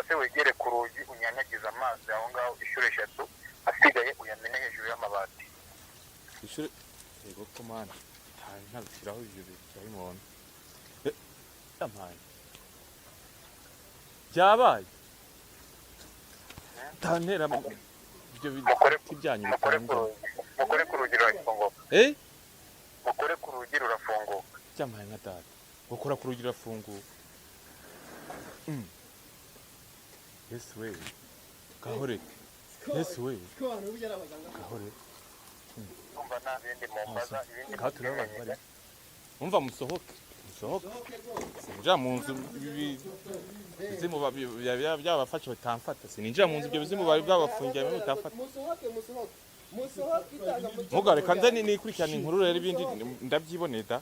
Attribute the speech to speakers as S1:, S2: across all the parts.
S1: se wegere ku rugi unyanyagiza amazi aho ngaho inshuro 3 asigaye uyamene hejuru y'amabati
S2: inshuro yego komana ntabishiraho ibyo byayi muntu amaye byabaye tantera ibyo bijyanye
S1: mukore ku rugi rurafunguka mukore ku rugi rurafunguka
S2: cyamaye nka data gukora ku rugi rurafunguka Yesu we kahore Yesu we kahore
S1: umva nabindi mombaza ibindi
S2: katurabara umva musohoke sinjira mu nzu bizimu byabafashe batamfata sinjira mu nzu ibyo bizimu bari byabafungiye batamfata musohoke mugare kanze nikurikirana inkuru rero ibindi ndabyiboneye da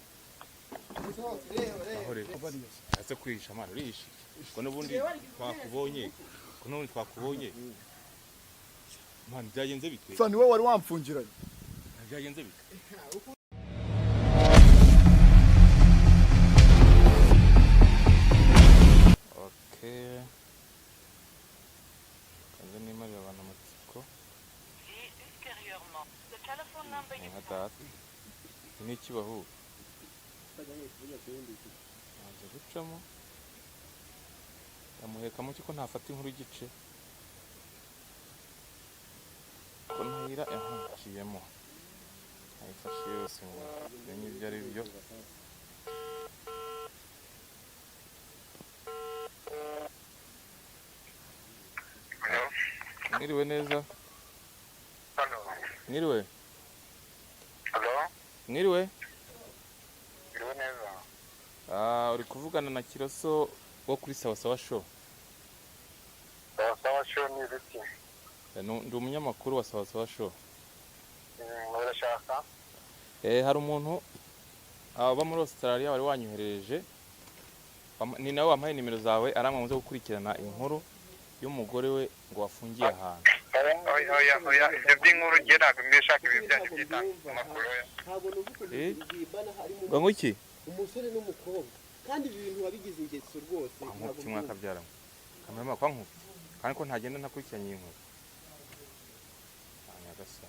S2: ahore ase kwihisha amana urihisha ko n'ubundi twakubonye man byagenze bite
S3: sani wowe wari wamfungiranye
S2: byagenze bite okay kanze nimarira abantu amatsiko ni ikibaho nze gucamo yamuheka mu kiko ntafata inkuru igice ko ntahira yahanciyemo ayifashe yose ngo menye ibyo ari byo mwiriwe neza mwiriwe mwiriwe
S1: neza
S2: uri kuvugana na Kiroso wo kuri Sawa Show
S1: Sawa Show ni ibiki
S2: ndi umunyamakuru wa Sawa Show
S1: urashaka
S2: hari umuntu aba muri Australia wari wanyohereje ni nawe wampaye nimero zawe aramwe muze gukurikirana inkuru y'umugore we ngo wafungiye ahantu
S1: oya ibyo by'inkuru geraga mbishaka ibi byanyu byitanga makuru
S2: ngo iki
S4: umusore n'umukobwa kandi ibintu wabigize ingeso rwose
S2: ntabwo kimwaka byaramo kamera kwa nkufi kandi ko ntagenda ntakurikiranye inkuru anyagasa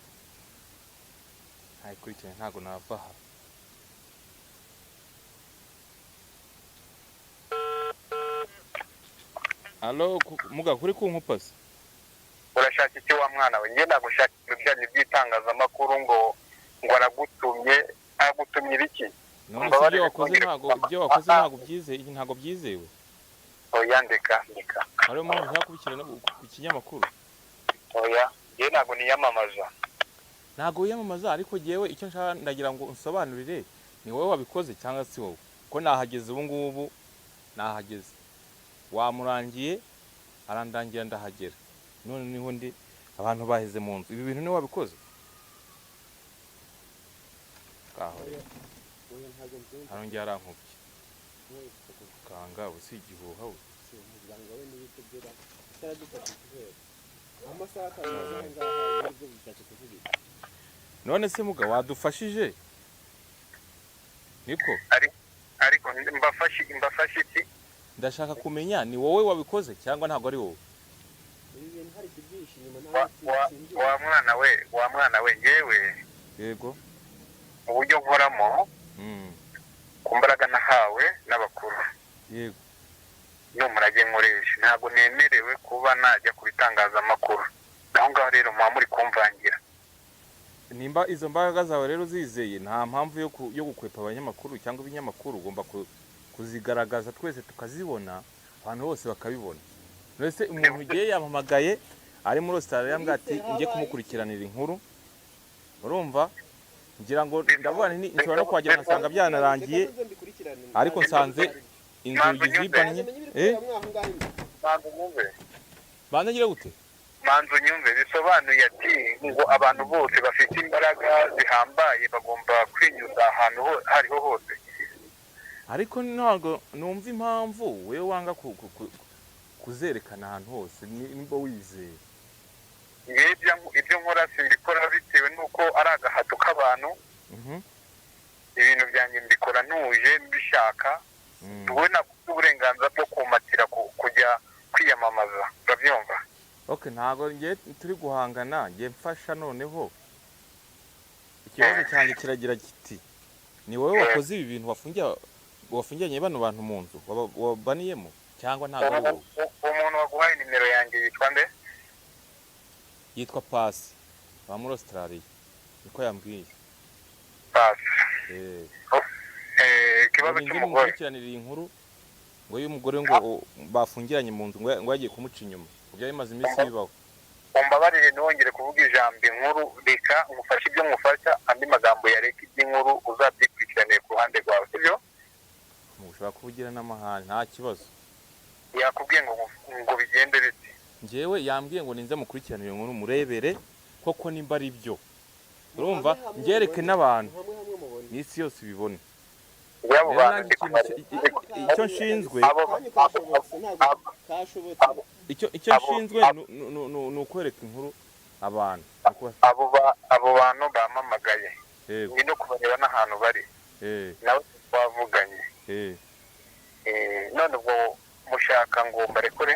S2: ntakurikiranye ntago nava aha Allo muga kuri kunkupasa
S1: urashaka iki wa mwana we ngenda gushaka ibyanyu by'itangazamakuru ngo agutumye ibiki
S2: none ibyo wakoze ntago byizewe
S1: oya ndeka
S2: ari mu ntu yakubikirana ku kinyamakuru
S1: oya je ntago niyamamaza
S2: ntago yiyamamaza ariko jewe icyo nshaka ndagira ngo unsobanurire ni wowe wabikoze cyangwa si wowe ko nahageze ubu ngubu nahageze wamurangiye arandangira ndahagera none niho ndi abantu baheze mu nzu ibi bintu ni wabikoze arongera arankubye kanga usigihuha we none se muga wadufashije niko
S1: ariko mbafashe iki
S2: ndashaka kumenya ni wowe wabikoze cyangwa ntago ari wowe
S1: wa mwana we yewe
S2: yego
S1: uburyo nkoramo ku mbaraga nahawe n'abakuru
S2: yego
S1: n'umurage nkoresha ntabwo nemerewe kuba najya ku bitangazamakuru aho ngaho rero muba muri kumvangira
S2: nimba izo mbaraga zawe rero zizeye nta mpamvu yo gukwepa abanyamakuru cyangwa ibinyamakuru ugomba kuzigaragaza twese tukazibona abantu bose bakabibona nese umuntu ugiye yampamagaye ari muri Australia yambwa ati ngiye kumukurikiranira inkuru urumva ngira ngo ndavuga nti nshobora no kwagira nasanga byanarangiye ariko nsanze inzugi zibanye bandagira gute
S1: manzu nyumve bisobanuye ati ngo abantu bose bafite imbaraga zihambaye bagomba kwinyuza ahantu hariho hose
S2: ariko ntago numva impamvu wewe wanga kuzerekana ahantu hose nimba wizeye
S1: ibyo nkora simbikora bitewe nuko ari agahato k'abantu ibintu byanjye mbikora ntuje mbishaka wowe nafite uburenganzira bwo kumatira kujya kwiyamamaza urabyumva.
S2: okay ntago ngiye turi guhangana ngiye mfasha noneho ikibazo cyanjye kiragira kiti ni wowe wakoze ibi bintu wafungiranye bano bantu mu nzu wabaniyemo cyangwa ntago ari wowe?
S1: Umuntu waguhaye nimero yanjye yitwa nde?
S2: Yitwa Pasi wa muri Australia niko yambwiye.
S1: Pasi. Kibazo
S2: cy'umugore mukurikiranira inkuru ngo y'umugore ngo bafungiranye mu nzu ngo yagiye kumuca inyuma ubyo bimaze iminsi bibaho.
S1: Umbabarire nongere kuvuga ijambo inkuru reka ngufashe ibyo ngufasha andi magambo yareka iby'inkuru uzabyikurikirane ku ruhande rwawe sibyo?
S2: Mushobora kuvugira n'amahane nta kibazo.
S1: Yakubwiye ngo bigende biti?
S2: Njyewe yambwiye ngo ninze mukurikiranire inkuru murebere koko nimba ari byo. Urumva ngereke n'abantu n'isi yose bibone. Icyo nshinzwe icyo nshinzwe ni ukwereka inkuru abantu.
S1: Abo bantu bamamagaye ni no kubareba n'ahantu bari nawe twavuganye none ubwo mushaka ngo barekure?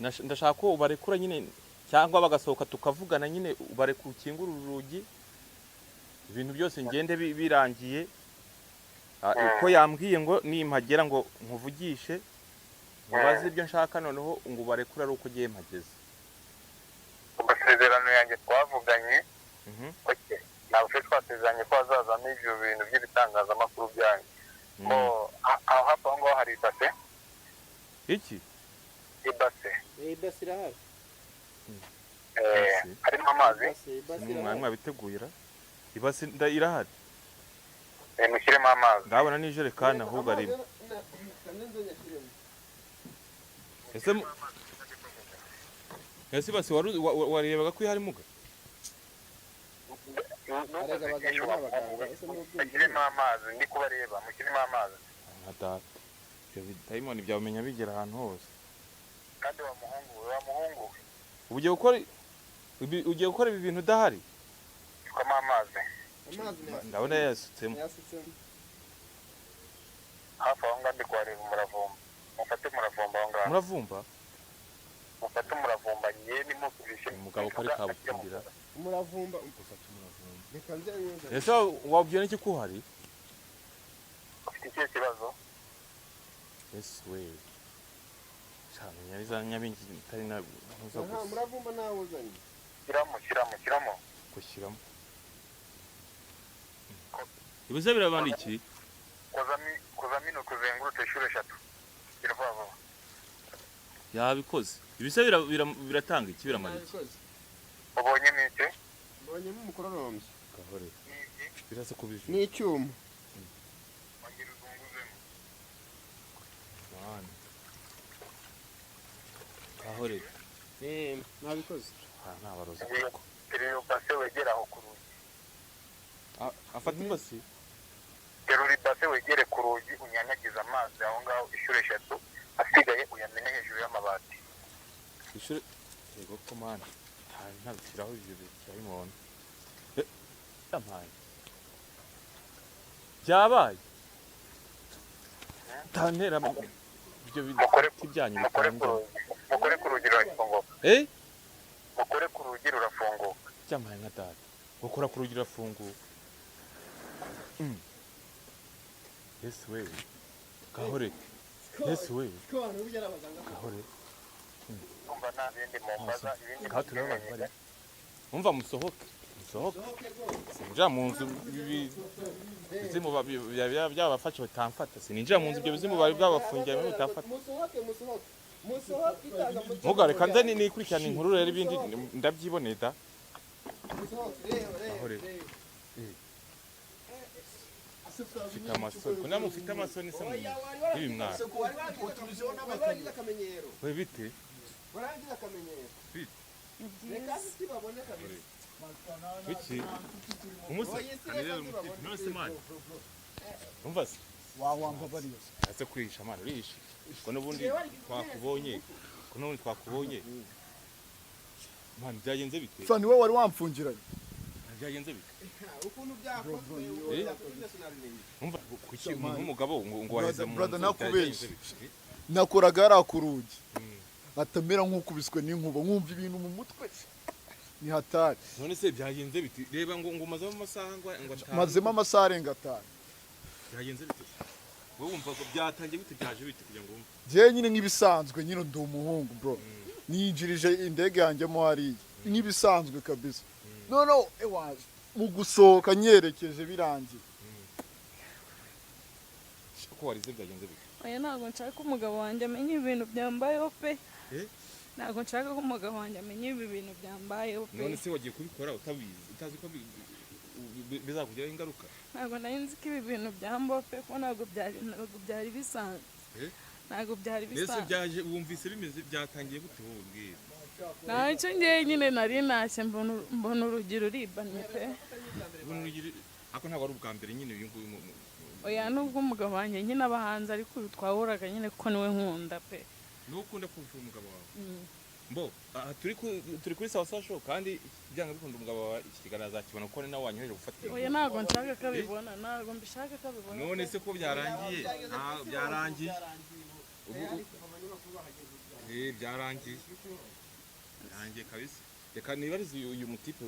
S2: Ndashaka ko barekura nyine cyangwa bagasohoka tukavugana nyine barekura ukingura urugi ibintu byose ngende birangiye. Uko yambwiye ngo nimpagera ngo nkuvugishe mubaze ibyo nshaka noneho ngo barekura ari uko giye mpageze.
S1: Amasezerano yanjye twavuganye ntabwo twasezeranye ko hazazamo ibyo bintu by'ibitangazamakuru byanyu ngo aho hafi aho ngaho hari ibase.
S2: Iki?
S1: Ibase
S4: irahari
S1: harimo amazi
S2: mwanya biteguye ibase irahari
S1: mushyiremo amazi
S2: ndabona n'ijerekani ahubwo arimo. Ese basi warebaga ko ihari muga?
S1: mushyiremo amazi ndi kubareba mushyiremo amazi.
S2: Data ibyo bidayimoni byawumenya bigera ahantu hose.
S1: Kandi wa muhungu
S2: ugiye gukora ibi bintu udahari?
S1: Tukamo amazi
S2: ndabona yasutsemo
S1: hafi aho ngaho ndi kuhareba umuravumba. Mufate umuravumba aho ngaho.
S2: Muravumba?
S1: Mufate umuravumba ngiye nimukubishe
S2: umugabo ko ari kabukundira
S4: umuravumba.
S2: Ese wabwiye n'iki ko uhari?
S1: Ufite ikihe kibazo?
S2: Yes we cyane nyariza nyabingi itari na ntuza gusa.
S4: Umuravumba nawe uzanye
S1: Shyiramo
S2: gushyiramo ibize birabandi iki?
S1: Kozamino kuzengurutse inshuro 3 kirvava
S2: yabikoze. Ibize biratanga iki biramara iki?
S1: Ubonye n'iki?
S4: Mbonye mu mukororombye
S2: gahore birase kubije
S4: n'icyuma
S1: wangira uzunguzemo
S2: mwana gahore
S4: nabikoze.
S2: nta barozi
S1: koko rero base wegera aho ku rugi
S2: afata ibasi
S1: teruri base wegere ku rugi unyanyagiza amazi aho ngaho inshuro 3 asigaye uyamene hejuru y'amabati.
S2: Inshuro yego ko mana ntabishyiraho ibyo byayimona amaye byabaye tantera ibyo bijyanye
S1: mukore ku rugi rurafunguka. Mukore ku rugi rurafunguka
S2: cyamaye nka data gukora ku rugi rurafunguka. Yes we gahore yes we gahore
S1: umva nta bindi mumbaza ibindi
S2: katurabana bari umva musohoke sinjira mu nzu bizimu byabafashe batamfata sininjira mu nzu ibyo bizimu bari byabafungiye muri batamfata. Mugare kandi nikurikirana inkuru rero ibindi ndabyiboneye da. Fita amasoni kuna mufite amasoni se mu ibi mwana we bite
S4: warangira akamenyero reka sibabone kabisa
S2: biki umusa rero nose mani umva se
S3: wawamba bariyo
S2: ase kwisha mani rishi ko nubundi twakubonye mani byagenze bite
S3: fani we wari wamfungiranye
S2: byagenze bite
S4: ukuntu byakozwe
S2: umva kuki umugabo ngo waheze mu
S3: brother nakubeshye nakoraga ari akurugi atamera nk'ukubiswe n'inkuba nkumva ibintu mu mutwe ni hatari.
S2: none se byagenze biti reba ngo mazemo amasaha ngo atanu
S3: mazemo amasaha arenga 5.
S2: byagenze biti wowe wumva ko byatangiye gute byaje biti kugira ngo wumve
S3: je nyine nk'ibisanzwe nyine ndi umuhungu bro niyinjirije indege yanjye mo hariya nk'ibisanzwe kabisa no ewaje mu gusohoka nyerekeje birangiye
S2: ko warize byagenze biti
S5: oya ntabwo nshaka umugabo wanjye amenye ibintu byambayeho pe ntabwo nshaka ko umugabo wanjye amenye ibi bintu byambayeho pe
S2: none se wagiye kubikora utabizi utazi ko bizakugiraho ingaruka
S5: ntabwo nari nzi ko ibi bintu byambaho pe ko ntabwo byari bisanzwe ntabwo byari
S2: mbese
S5: bisanzwe
S2: byaje wumvise bimeze byatangiye gute wowe ubwira
S5: ntacyo ngewe nyine nari ntashye mbona urugero uribanye pe
S2: ako ntabwo ari ubwa mbere nyine uyu nguyu
S5: oya nubwo umugabo wanjye nyine abahanzi ariko uyu twahuraga nyine kuko niwe nkunda pe
S2: niwe ukunda kumva umugabo wawe mbo turi kuri sawa show kandi byanga bikunda umugabo wawe iki kiganiro azakibona kuko ni nawe wanyoheje gufatira
S5: oya ntabwo nshaka ko abibona ntabwo mbishaka ko abibona
S2: none se ko byarangiye byarangiye byarangiye kabisa reka nibarize uyu mutipe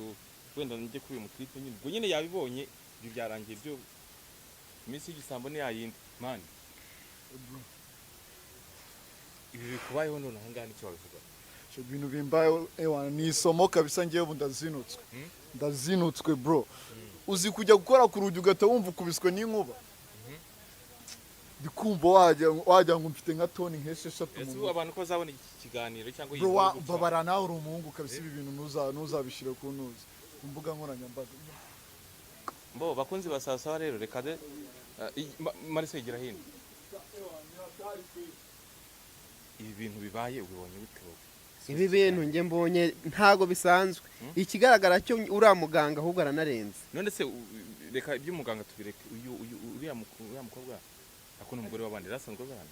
S2: wenda njye kuri uyu mutipe nyine ubwo nyine yabibonye ibyo byarangiye byo iminsi y'igisambo ni yayindi mani ibi bikubayeho none aha ngaha nicyo wabivuga
S3: ibintu bimbaye ewana ni isomo kabisa ngewe ubu ndazinutswe bro uzi kujya gukora ku rugi ugahita wumva ukubiswe n'inkuba ndikumva wajya ngo mfite nka toni nk'esheshatu
S2: ese abantu ko bazabona iki kiganiro cyangwa
S3: bro babara nawe uri umuhungu kabisa ibi bintu ntuzabishyire ku ntuzi ku mbuga nkoranyambaga
S2: mbo bakunzi basasawa rero reka de Marise gira hino ibi bintu bibaye ubibonye bite wowe
S4: ibi bintu nge mbonye ntago bisanzwe ikigaragara cyo uriya muganga ahubwo aranarenze
S2: none se reka iby'umuganga tubireke uriya mukobwa akona umugore w'abandi rasanzwe bana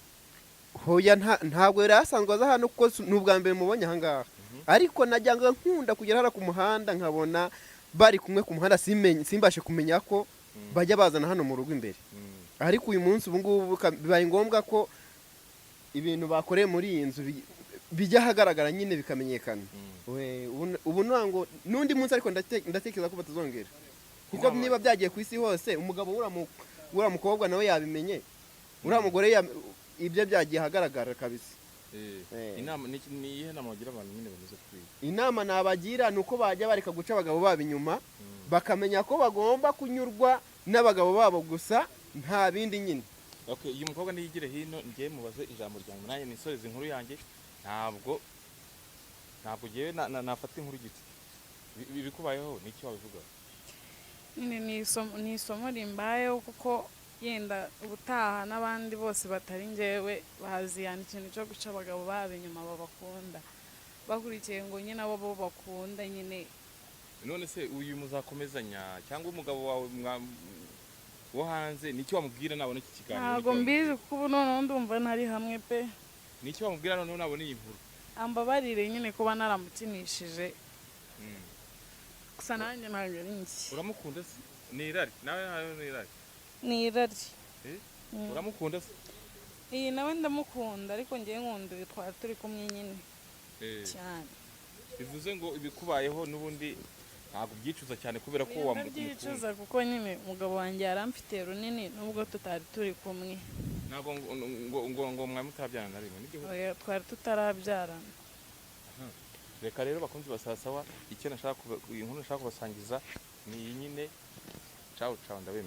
S4: hoya ntabwo yari asanzwe aza hano kuko n'ubwa mbere mubonye aha ngaha ariko najyaga nkunda kugera hara ku muhanda nkabona bari kumwe ku muhanda simbashe kumenya ko bajya bazana hano mu rugo imbere ariko uyu munsi ubu ngubu bibaye ngombwa ko ibintu bakoreye muri iyi nzu bijya ahagaragara nyine bikamenyekana ubu ntabwo n'undi munsi ariko ndatekereza ko batazongera kuko niba byagiye ku isi hose umugabo uriya mukobwa nawe yabimenye uriya mugore ibyo byagiye ahagaragara kabisa
S2: inama ni iyihe nama wagira abantu nyine bameze kuri
S4: inama nabagira ni uko bajya bareka guca abagabo babo inyuma bakamenya ko bagomba kunyurwa n'abagabo babo gusa nta bindi nyine
S2: okay uyu mukobwa niyigire hino ngiye mubaze ijambo ryanjye nanjye nisoreze inkuru yanjye ntabwo ngiye nafata inkuru giti bikubayeho n'icyo wabivuga
S5: nyine ni isomo rimbayeho kuko yenda ubutaha n'abandi bose batari njyewe baziyana ikintu cyo guca abagabo babo inyuma babakunda bakurikiye ngo nyine abo bo bakunda nyine
S2: none se uyu muzakomezanya cyangwa umugabo wawe wo hanze nicyo wamubwira nabona iki kiganiro
S5: ntabwo mbizi kuko ubu noneho ndumva ntari hamwe pe
S2: nicyo wamubwira noneho nabona iyi nkuru
S5: ambabarire nyine kuba naramukinishije gusa nanjye ntabwo ari njye
S2: uramukunda se ni irari nawe ni irari
S5: ni irari
S2: uramukunda se
S5: iyi nawe ndamukunda ariko ngewe nkunda uyu twari turi kumwe nyine cyane
S2: bivuze ngo ibikubayeho n'ubundi ntabwo ubyicuza cyane kubera ko
S5: wamubyicuza kuko nyine umugabo wanjye yaramfite runini nubwo tutari turi kumwe
S2: ntabwo ngo mwari mutabyarana na rimwe nibyo
S5: twari tutarabyarana
S2: reka rero bakunzi basasawa icyo nashaka iyi nkuru nashaka kubasangiza ni iyi nyine cawu ndabemera